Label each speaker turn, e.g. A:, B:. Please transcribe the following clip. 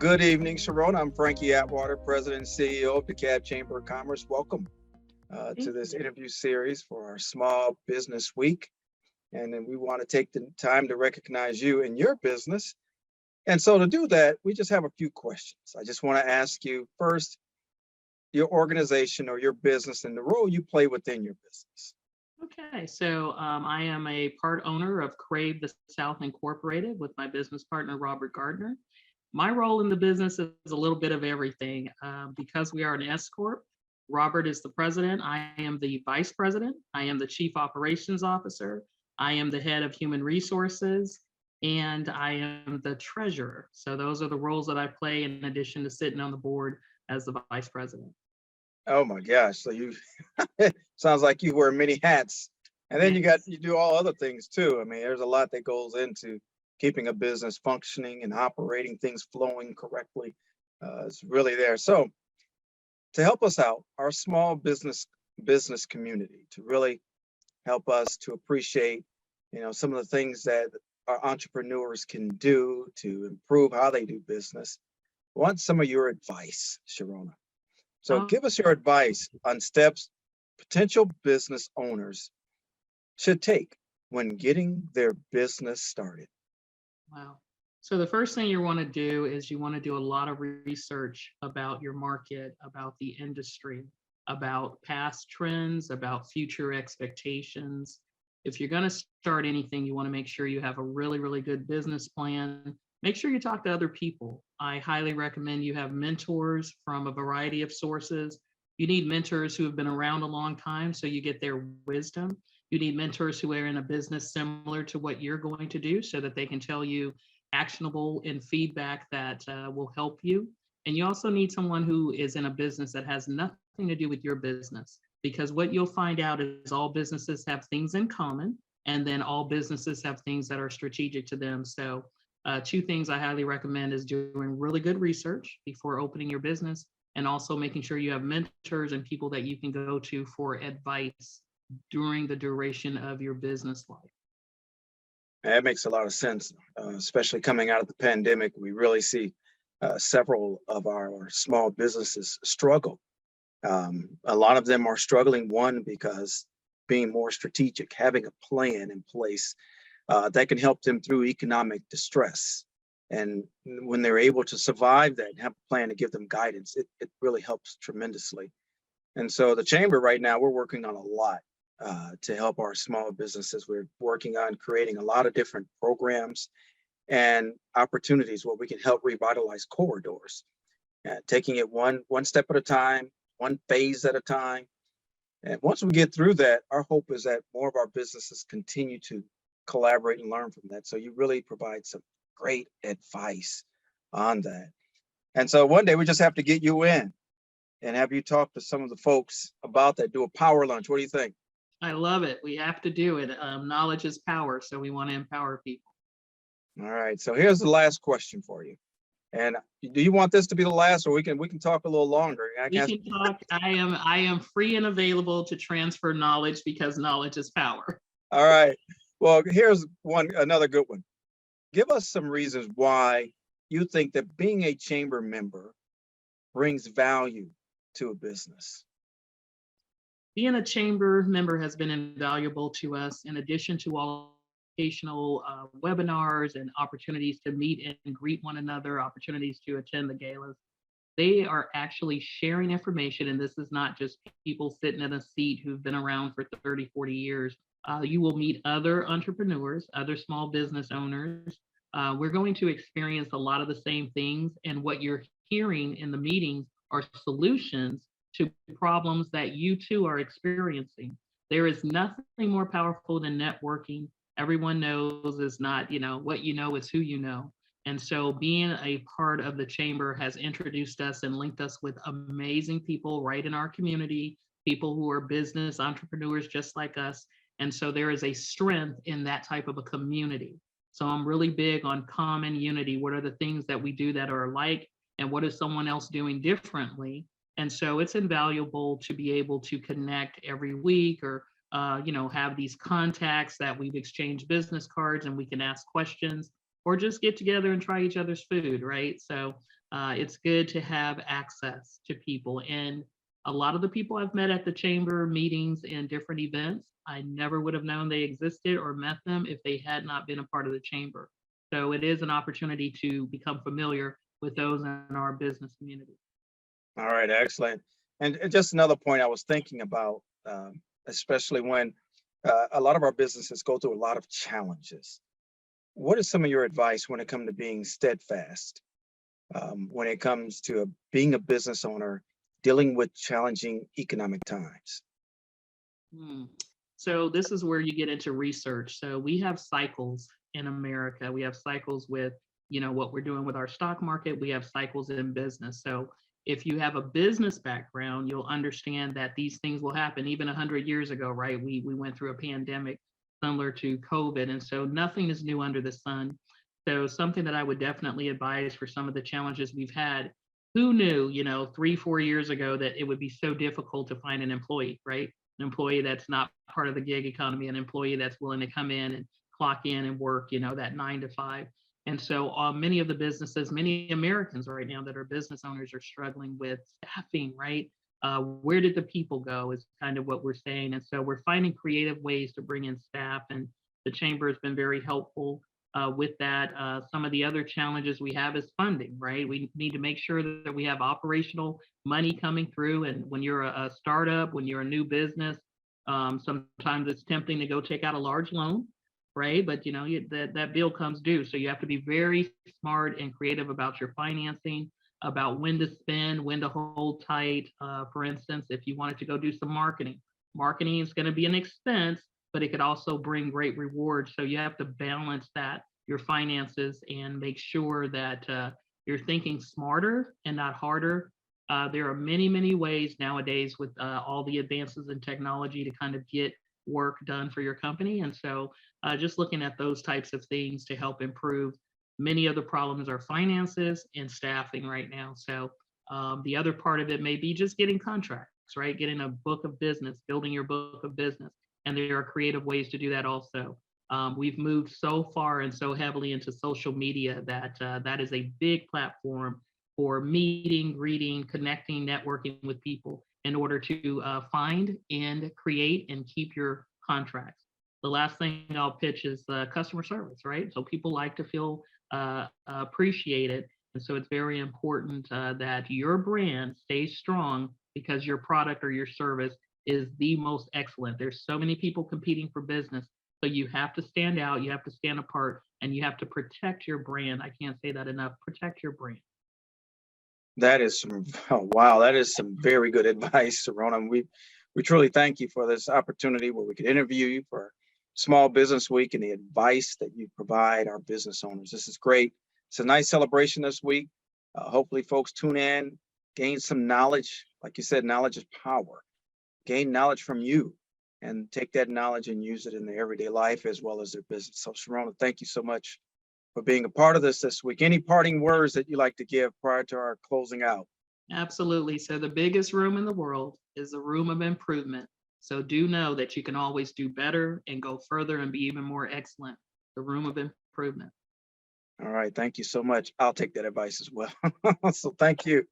A: Good evening, Sheronna. I'm Frankie Atwater, President and CEO of DeKalb Chamber of Commerce. Welcome to this interview series for our Small Business Week. And then we want to take the time to recognize you and your business. And so to do that, we just have a few questions. I just want to ask you first, your organization or your business and the role you play within your business.
B: Okay, so I am a part owner of Crave the South Incorporated with my business partner, Robert Gardner. My role in the business is a little bit of everything. Because we are an S Corp, Robert is the president, I am the vice president, I am the chief operations officer, I am the head of human resources, and I am the treasurer. So those are the roles that I play in addition to sitting on the board as the vice president.
A: Oh my gosh. So you sounds like you wear many hats. And then you do all other things too. I mean, there's a lot that goes into keeping a business functioning and operating, things flowing correctly. It's really there. So to help us out, our small business community, to really help us to appreciate, some of the things that our entrepreneurs can do to improve how they do business. I want some of your advice, Sheronna. So give us your advice on steps potential business owners should take when getting their business started.
B: Wow. So the first thing you want to do is you want to do a lot of research about your market, about the industry, about past trends, about future expectations. If you're going to start anything, you want to make sure you have a really, really good business plan. Make sure you talk to other people. I highly recommend you have mentors from a variety of sources. You need mentors who have been around a long time so you get their wisdom. You need mentors who are in a business similar to what you're going to do so that they can tell you actionable and feedback that will help you. And you also need someone who is in a business that has nothing to do with your business, because what you'll find out is all businesses have things in common, and then all businesses have things that are strategic to them. So two things I highly recommend is doing really good research before opening your business, and also making sure you have mentors and people that you can go to for advice during the duration of your business life.
A: That makes a lot of sense, especially coming out of the pandemic. We really see several of our small businesses struggle. A lot of them are struggling, one, because being more strategic, having a plan in place that can help them through economic distress. And when they're able to survive that and have a plan to give them guidance, it really helps tremendously. And so the Chamber right now, we're working on a lot to help our small businesses. We're working on creating a lot of different programs and opportunities where we can help revitalize corridors, taking it one step at a time, one phase at a time. And once we get through that, our hope is that more of our businesses continue to collaborate and learn from that. So you really provide some great advice on that. And so one day we just have to get you in and have you talk to some of the folks about that, do a power lunch. What do you think?
B: I love it. We have to do it. Knowledge is power, so we want to empower people.
A: All right. So here's the last question for you. And do you want this to be the last, or we can talk a little longer?
B: We can talk. I am free and available to transfer knowledge because knowledge is power.
A: All right. Well, here's another good one. Give us some reasons why you think that being a chamber member brings value to a business.
B: Being a chamber member has been invaluable to us, in addition to all educational webinars and opportunities to meet and greet one another, opportunities to attend the galas. They are actually sharing information, and this is not just people sitting in a seat who've been around for 30, 40 years. You will meet other entrepreneurs, other small business owners. We're going to experience a lot of the same things, and what you're hearing in the meetings are solutions to problems that you too are experiencing. There is nothing more powerful than networking. Everyone knows is not, what you know is who you know. And so being a part of the chamber has introduced us and linked us with amazing people right in our community, people who are business entrepreneurs just like us. And so there is a strength in that type of a community. So I'm really big on common unity. What are the things that we do that are alike, and what is someone else doing differently? And so it's invaluable to be able to connect every week, or have these contacts that we've exchanged business cards and we can ask questions, or just get together and try each other's food, right? So It's good to have access to people. And a lot of the people I've met at the chamber meetings and different events, I never would have known they existed or met them if they had not been a part of the chamber. So it is an opportunity to become familiar with those in our business community.
A: All right, excellent. And just another point I was thinking about, especially when a lot of our businesses go through a lot of challenges. What is some of your advice when it comes to being steadfast, when it comes to being a business owner, dealing with challenging economic times?
B: Hmm. So this is where you get into research. So we have cycles in America. We have cycles with, what we're doing with our stock market. We have cycles in business. So if you have a business background, you'll understand that these things will happen. Even 100 years ago, right? We went through a pandemic similar to COVID. And so nothing is new under the sun. So something that I would definitely advise for some of the challenges we've had. Who knew, 3, 4 years ago that it would be so difficult to find an employee, right? An employee that's not part of the gig economy, an employee that's willing to come in and clock in and work, that 9 to 5. And so many of the businesses, many Americans right now that are business owners are struggling with staffing, right? Where did the people go is kind of what we're saying. And so we're finding creative ways to bring in staff, and the chamber has been very helpful with that. Some of the other challenges we have is funding, right? We need to make sure that we have operational money coming through. And when you're a startup, when you're a new business, sometimes it's tempting to go take out a large loan, right? But that bill comes due. So you have to be very smart and creative about your financing, about when to spend, when to hold tight. For instance, if you wanted to go do some marketing is going to be an expense, but it could also bring great rewards. So you have to balance that, your finances, and make sure that you're thinking smarter and not harder. There are many, many ways nowadays with all the advances in technology to kind of get work done for your company. And so just looking at those types of things to help improve. Many of the problems are finances and staffing right now. So the other part of it may be just getting contracts, right? Getting a book of business, building your book of business. And there are creative ways to do that also. We've moved so far and so heavily into social media that that is a big platform for meeting, greeting, connecting, networking with people in order to find and create and keep your contracts. The last thing I'll pitch is customer service, right? So people like to feel appreciated. And so it's very important that your brand stays strong because your product or your service is the most excellent. There's so many people competing for business. So you have to stand out, you have to stand apart, and you have to protect your brand. I can't say that enough. Protect your brand.
A: That is some, oh, wow, that is some very good advice, Sheronna. We truly thank you for this opportunity where we could interview you for Small Business Week and the advice that you provide our business owners. This is great. It's a nice celebration this week. Hopefully folks tune in, gain some knowledge. Like you said, knowledge is power. Gain knowledge from you and take that knowledge and use it in their everyday life as well as their business. So Sheronna, thank you so much for being a part of this week. Any parting words that you like to give prior to our closing out?
B: Absolutely. So the biggest room in the world is the room of improvement. So do know that you can always do better and go further and be even more excellent. The room of improvement.
A: All right. Thank you so much. I'll take that advice as well. So thank you.